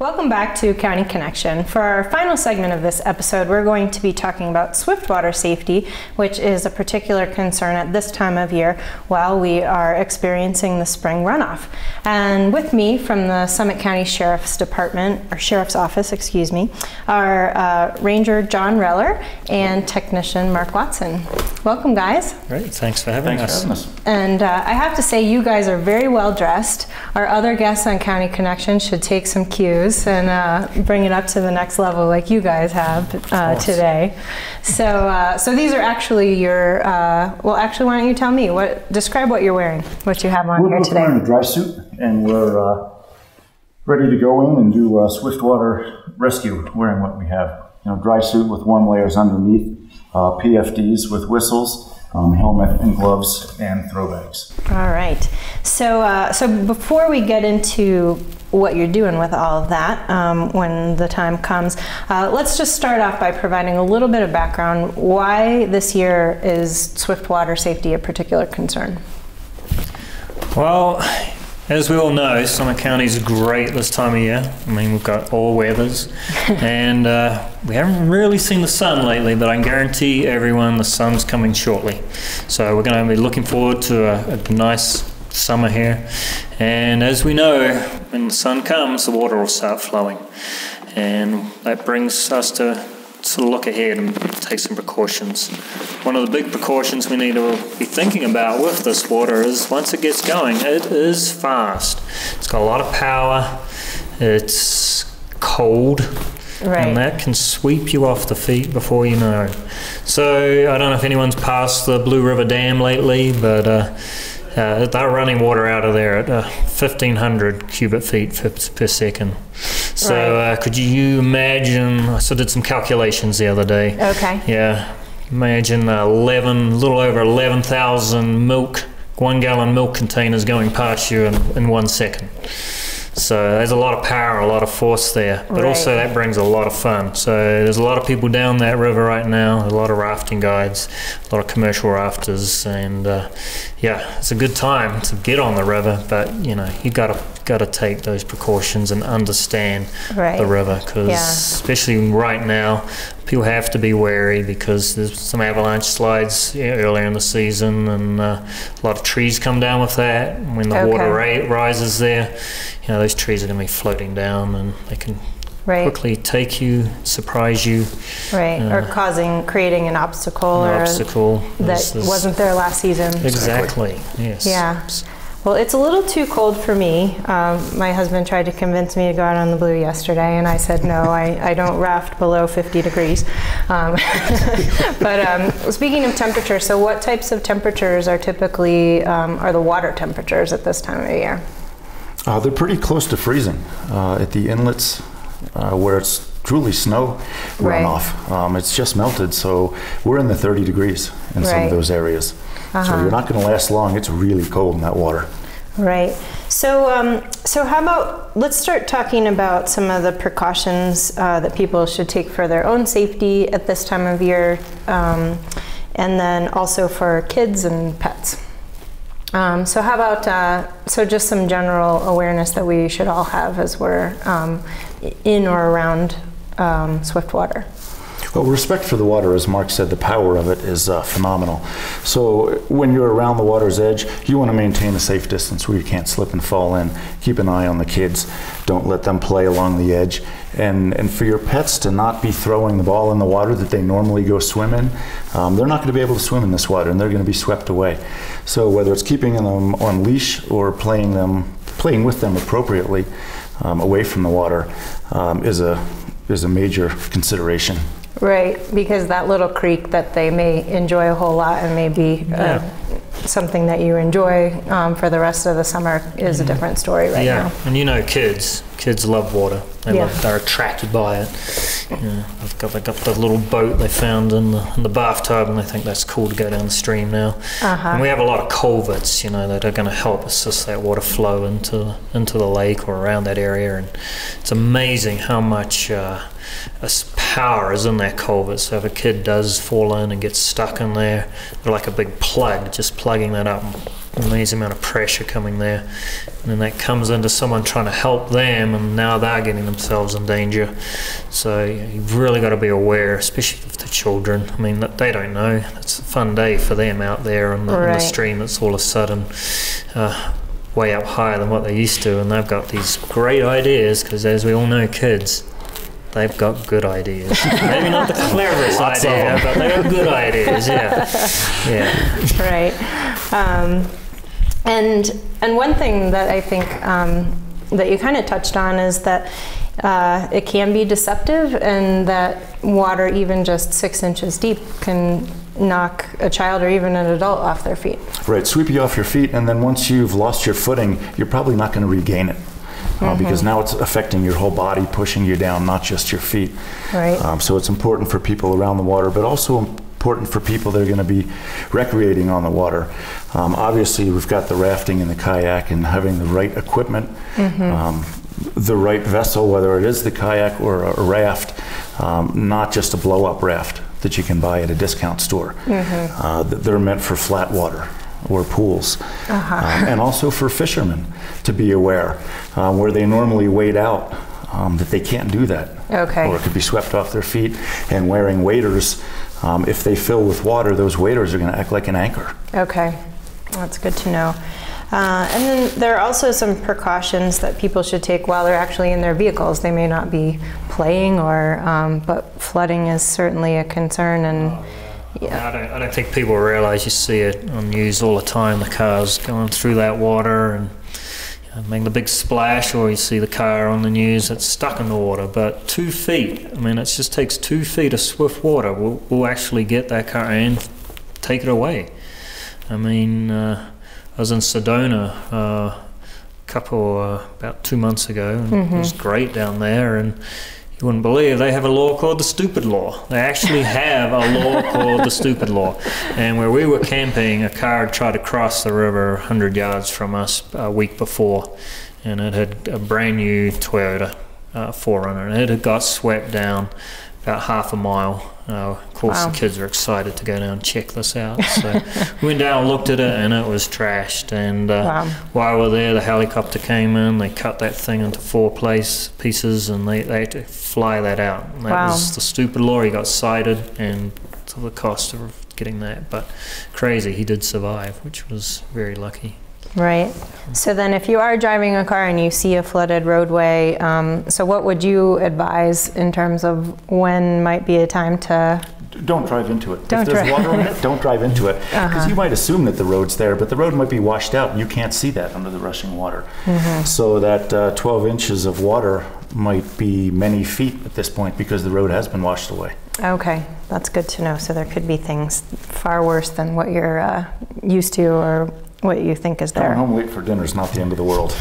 Welcome back to County Connection. For our final segment of this episode, we're going to be talking about swiftwater safety, which is a particular concern at this time of year while we are experiencing the spring runoff. And with me from the Summit County Sheriff's Department, or Sheriff's Office, excuse me, are Ranger John Reller and Technician Mark Watson. Welcome, guys. Great, thanks for having us. And I have to say, you guys are very well dressed. Our other guests on County Connection should take some cues and bring it up to the next level like you guys have today. So these are actually your, well actually why don't you tell me, describe what you're wearing, what you have on here today. We're wearing a dry suit and we're ready to go in and do swiftwater rescue wearing what we have. You know, dry suit with warm layers underneath, PFDs with whistles, helmet and gloves and throw bags. All right. So before we get into what you're doing with all of that when the time comes, let's just start off by providing a little bit of background. Why this year is swiftwater safety a particular concern? Well, as we all know, Summit County is great this time of year. I mean, we've got all weathers, and we haven't really seen the sun lately, but I can guarantee everyone the sun's coming shortly. So we're going to be looking forward to a nice summer here. And as we know, when the sun comes, the water will start flowing. And that brings us to sort of look ahead and take some precautions. One of the big precautions we need to be thinking about with this water is once it gets going, it is fast. It's got a lot of power, it's cold, right, and that can sweep you off the feet before you know. So I don't know if anyone's passed the Blue River Dam lately, but they're running water out of there at 1,500 cubic feet per second. So right. Could you imagine, I sort of did some calculations the other day. Okay. Yeah, imagine a little over 11,000 one-gallon milk containers going past you in 1 second. So there's a lot of power, a lot of force there, but also that brings a lot of fun. So there's a lot of people down that river right now, a lot of rafting guides, a lot of commercial rafters, and yeah, it's a good time to get on the river, but you know, you gotta take those precautions and understand the river, because especially right now, people have to be wary because there's some avalanche slides earlier in the season, and a lot of trees come down with that. When the water rises there, you know, those trees are going to be floating down, and they can quickly take you, surprise you. Or creating an obstacle. That wasn't there last season. Exactly, yes. Yeah. Well, it's a little too cold for me. My husband tried to convince me to go out on the Blue yesterday, and I said no, I don't raft below 50 degrees. But speaking of temperature, so what types of temperatures are typically are the water temperatures at this time of year? They're pretty close to freezing at the inlets where it's truly snow runoff. It's just melted, so we're in the 30 degrees in some of those areas. So you're not going to last long. It's really cold in that water. Right. So, so how about, let's start talking about some of the precautions that people should take for their own safety at this time of year, and then also for kids and pets. So how about, so just some general awareness that we should all have as we're in or around swiftwater. Well, respect for the water, as Mark said, the power of it is phenomenal. So when you're around the water's edge, you want to maintain a safe distance where you can't slip and fall in. Keep an eye on the kids. Don't let them play along the edge. And for your pets to not be throwing the ball in the water that they normally go swim in, they're not going to be able to swim in this water, and they're going to be swept away. So whether it's keeping them on leash or playing with them appropriately away from the water is a major consideration. Right, because that little creek that they may enjoy a whole lot and may be something that you enjoy for the rest of the summer is a different story now. Yeah, and you know, kids love water. They're attracted by it. You know, they got the little boat they found in the bathtub, and they think that's cool to go down the stream now. And we have a lot of culverts, you know, that are going to help assist that water flow into the lake or around that area, and it's amazing how much power is in that culvert. So if a kid does fall in and gets stuck in there, they're like a big plug, just plugging that up and amazing amount of pressure coming there, and then that comes into someone trying to help them, and now they're getting themselves in danger. So you've really got to be aware, especially with the children. I mean, they don't know. It's a fun day for them out there in the stream that's all of a sudden way up higher than what they used to, and they've got these great ideas, because as we all know, kids, they've got good ideas. Maybe not the cleverest idea, but they have good ideas. Yeah. Right. And one thing that I think that you kind of touched on is that it can be deceptive, and that water even just 6 inches deep can knock a child or even an adult off their feet. Right, sweep you off your feet, and then once you've lost your footing, you're probably not going to regain it. Because now it's affecting your whole body, pushing you down, not just your feet. Right. So it's important for people around the water, but also important for people that are going to be recreating on the water. Obviously, we've got the rafting and the kayak, and having the right equipment, the right vessel, whether it is the kayak or a raft, not just a blow-up raft that you can buy at a discount store. They're meant for flat water or pools, and also for fishermen to be aware, where they normally wade out, that they can't do that. Okay. Or it could be swept off their feet, and wearing waders, if they fill with water, those waders are going to act like an anchor. Okay, that's good to know. And then there are also some precautions that people should take while they're actually in their vehicles. They may not be playing, but flooding is certainly a concern. And I don't think people realize, you see it on news all the time, the cars going through that water and making the big splash, or you see the car on the news that's stuck in the water. But 2 feet, I mean, it just takes 2 feet of swift water will actually get that car and take it away. I mean, I was in Sedona about 2 months ago, and it was great down there, and you wouldn't believe they have a law called the stupid law. They actually have a law called the stupid law. And where we were camping, a car had tried to cross the river 100 yards from us a week before, and it had a brand new Toyota 4Runner, and it had got swept down about half a mile. Of course, the kids were excited to go down and check this out. So we went down and looked at it, and it was trashed. And while we were there, the helicopter came in. They cut that thing into 4 pieces, and they had to fly that out. And that was the stupid law. He got cited, and to the cost of getting that. But crazy, he did survive, which was very lucky. Right. So then if you are driving a car and you see a flooded roadway, so what would you advise in terms of when might be a time to... Don't drive into it. If there's water in it, don't drive into it. Because you might assume that the road's there, but the road might be washed out and you can't see that under the rushing water. So that 12 inches of water might be many feet at this point, because the road has been washed away. Okay, that's good to know. So there could be things far worse than what you're used to or what you think is there. Going home late for dinner is not the end of the world.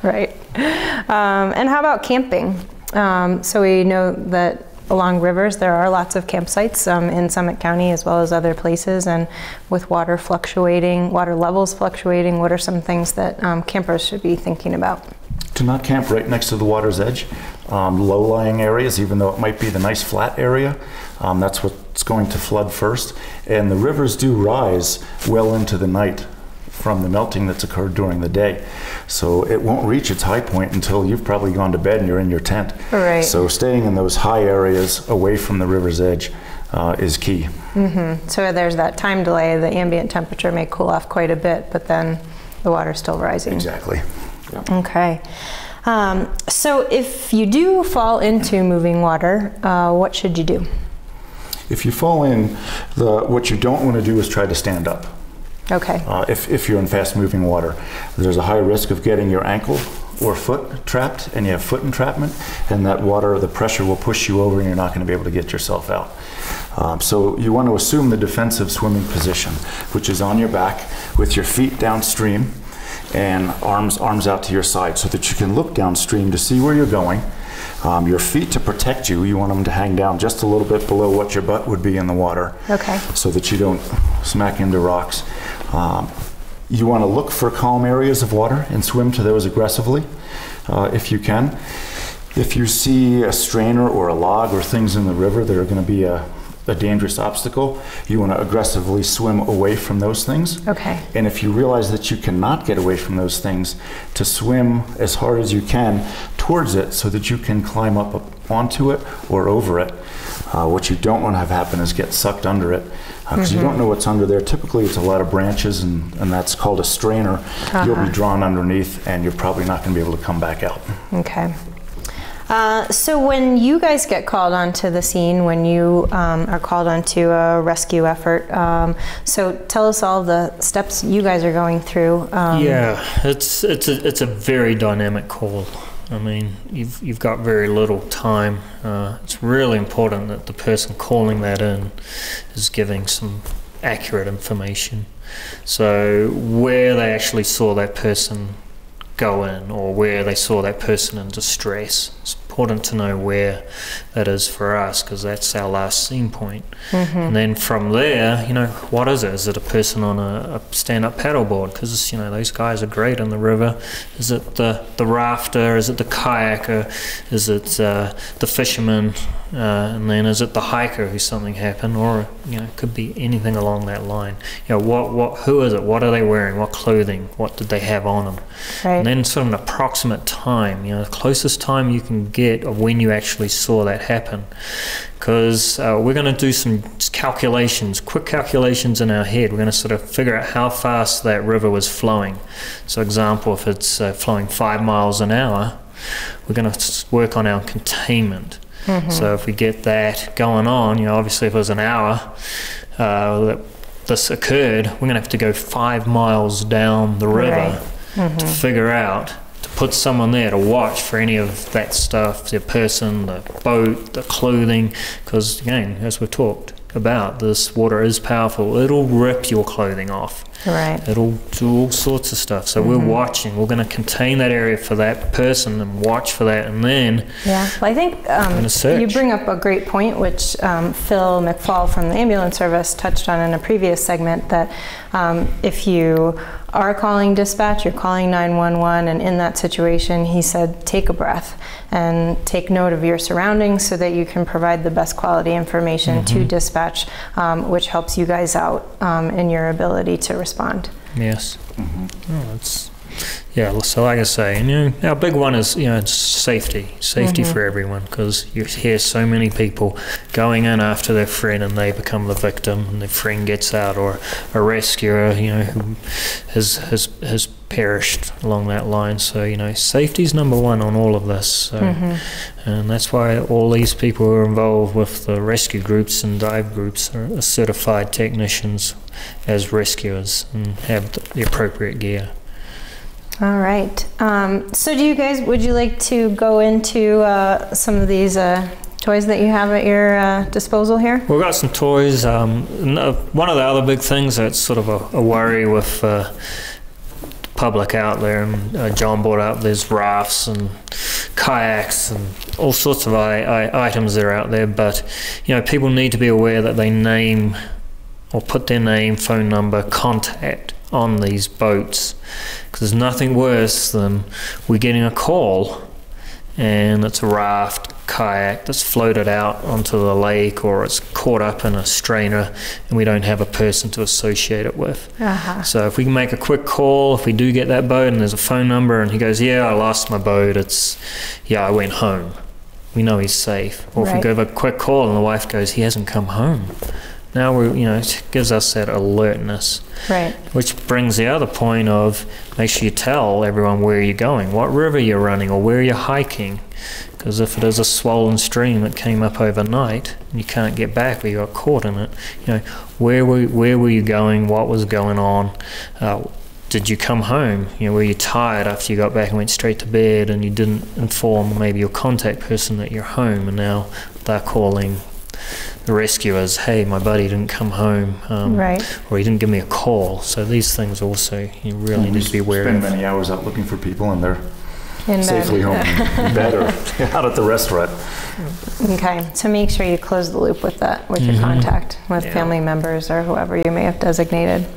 Right. And how about camping? So we know that along rivers there are lots of campsites in Summit County as well as other places, and with water levels fluctuating, what are some things that campers should be thinking about? To not camp right next to the water's edge. Low-lying areas, even though it might be the nice flat area, that's what's going to flood first. And the rivers do rise well into the night from the melting that's occurred during the day. So it won't reach its high point until you've probably gone to bed and you're in your tent. Right. So staying in those high areas away from the river's edge is key. So there's that time delay. The ambient temperature may cool off quite a bit, but then the water's still rising. Exactly. Yeah. Okay. So if you do fall into moving water, what should you do? If you fall in, what you don't want to do is try to stand up. Okay. If you're in fast-moving water, there's a high risk of getting your ankle or foot trapped, and you have foot entrapment, and that water, the pressure will push you over, and you're not going to be able to get yourself out. So you want to assume the defensive swimming position, which is on your back with your feet downstream and arms out to your side, so that you can look downstream to see where you're going. Your feet to protect you, you want them to hang down just a little bit below what your butt would be in the water. Okay. So that you don't smack into rocks. You want to look for calm areas of water and swim to those aggressively if you can. If you see a strainer or a log or things in the river that are going to be a a dangerous obstacle, you want to aggressively swim away from those things. Okay. And if you realize that you cannot get away from those things, to swim as hard as you can towards it so that you can climb up onto it or over it. What you don't want to have happen is get sucked under it, because you don't know what's under there. Typically it's a lot of branches, and that's called a strainer. You'll be drawn underneath, and you're probably not going to be able to come back out. Okay. So when you guys get called onto the scene, when you are called onto a rescue effort, so tell us all the steps you guys are going through. Yeah, it's a very dynamic call. I mean, you've got very little time. It's really important that the person calling that in is giving some accurate information. So where they actually saw that person go in, or where they saw that person in distress, it's important to know where that is for us, because that's our last scene point. And then from there, you know, what is it? Is it a person on a stand-up paddleboard? Because, you know, those guys are great in the river. Is it the rafter? Is it the kayaker? Is it the fisherman? And then is it the hiker who something happened? Or, you know, it could be anything along that line. You know, who is it? What are they wearing? What clothing? What did they have on them? Right. And then sort of an approximate time, you know, the closest time you can get of when you actually saw that happen. Because we're going to do some calculations, quick calculations in our head. We're going to sort of figure out how fast that river was flowing. So example, if it's flowing 5 miles an hour, we're going to work on our containment. So if we get that going on, you know, obviously if it was an hour that this occurred, we're going to have to go 5 miles down the river to figure out, to put someone there to watch for any of that stuff, the person, the boat, the clothing, because again, as we've talked about, this water is powerful. It'll rip your clothing off. Right. It'll do all sorts of stuff. So we're watching. We're going to contain that area for that person and watch for that, and then well, I think you bring up a great point, which Phil McFall from the ambulance service touched on in a previous segment, that if you are calling dispatch, you're calling 911, and in that situation, he said, take a breath and take note of your surroundings so that you can provide the best quality information to dispatch, which helps you guys out in your ability to respond. Yes. Yeah, so like I say, you know, our big one is, you know, it's safety for everyone, because you hear so many people going in after their friend and they become the victim, and their friend gets out, or a rescuer, you know, who has perished along that line. So, you know, safety's number one on all of this. So, and that's why all these people who are involved with the rescue groups and dive groups are certified technicians as rescuers and have the appropriate gear. All right. So do you guys, would you like to go into some of these toys that you have at your disposal here? We've got some toys. One of the other big things that's sort of a worry with public out there, and John brought up, there's rafts and kayaks and all sorts of items that are out there, but, you know, people need to be aware that they name or put their name, phone number, contact on these boats, because there's nothing worse than we're getting a call and it's a raft, kayak that's floated out onto the lake, or it's caught up in a strainer and we don't have a person to associate it with. So if we can make a quick call, if we do get that boat and there's a phone number and he goes, yeah, I lost my boat, I went home, we know he's safe. Or if we give a quick call and the wife goes, he hasn't come home, now it gives us that alertness. Right. Which brings the other point of, make sure you tell everyone where you're going, what river you're running, or where you're hiking. Because if it is a swollen stream that came up overnight and you can't get back, or you got caught in it, you know, where were you going? What was going on? Did you come home? You know, were you tired after you got back and went straight to bed, and you didn't inform maybe your contact person that you're home, and now they're calling the rescuers, hey, my buddy didn't come home, or he didn't give me a call. So these things also you really need to be aware of. Spend many hours out looking for people, and they're safely home in bed or out at the restaurant. Okay, so make sure you close the loop with that, with your contact, with family members or whoever you may have designated.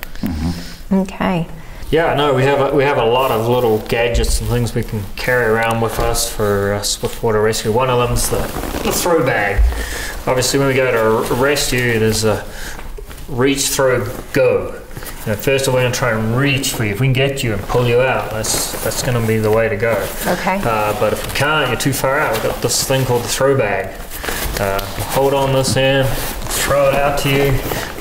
Okay. Yeah, no, we have a lot of little gadgets and things we can carry around with us for swiftwater rescue. One of them's the throw bag. Obviously, when we go to rescue, there's a reach, throw, go. First of all, we're going to try and reach for you. If we can get you and pull you out, that's going to be the way to go. Okay. But if we can't, you're too far out. We've got this thing called the throw bag. Hold on this end, throw it out to you.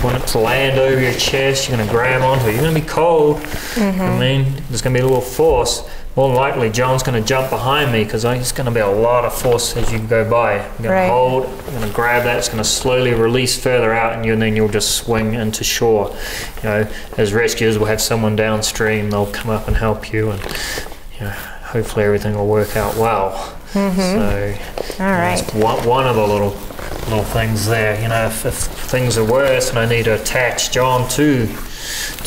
When it's land over your chest, you're going to grab onto it. You're going to be cold. I mean, there's going to be a little force. More than likely, John's going to jump behind me because there's going to be a lot of force as you go by. You're going to hold, you're going to grab that. It's going to slowly release further out, and then you'll just swing into shore. As rescuers, we'll have someone downstream. They'll come up and help you, and hopefully everything will work out well. So, all right. That's one of the little things there. If things are worse and I need to attach John to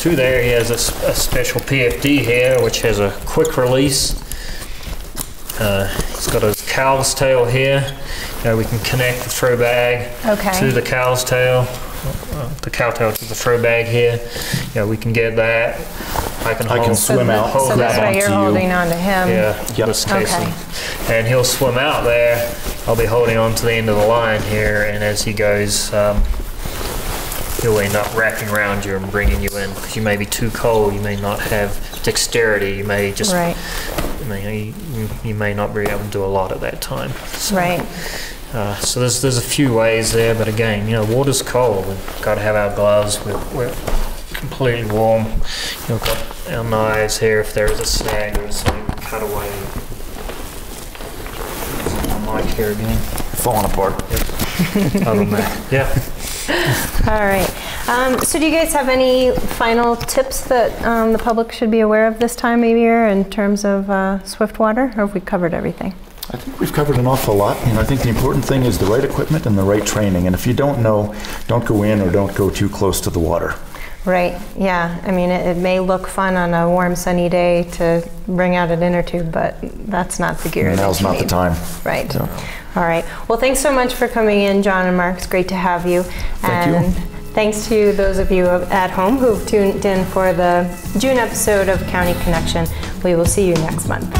there, he has a special PFD here which has a quick release. He's got his cow's tail here. We can connect the throw bag to the cow's tail, the cow tail to the throw bag here. We can get that. I can swim out. So this way you're holding on to him. Yeah, this case. And he'll swim out there. I'll be holding on to the end of the line here, and as he goes, he'll end up wrapping around you and bringing you in because you may be too cold. You may not have dexterity. You may just, you may not be able to do a lot at that time. So, so there's a few ways there, but again, water's cold. We've got to have our gloves. We're completely warm. We've got our knives here if there is a snag or something. Cut away. My mic here again. Falling apart. Other than that, All right. So do you guys have any final tips that the public should be aware of this time of year in terms of swiftwater, or have we covered everything? I think we've covered an awful lot. I think the important thing is the right equipment and the right training. And if you don't know, don't go in or don't go too close to the water. Right, yeah. I mean, it may look fun on a warm, sunny day to bring out an inner tube, but that's not the gear. Now's not the time. Right. So. All right. Well, thanks so much for coming in, John and Mark. It's great to have you. Thank you. Thanks to those of you at home who've tuned in for the June episode of County Connection. We will see you next month.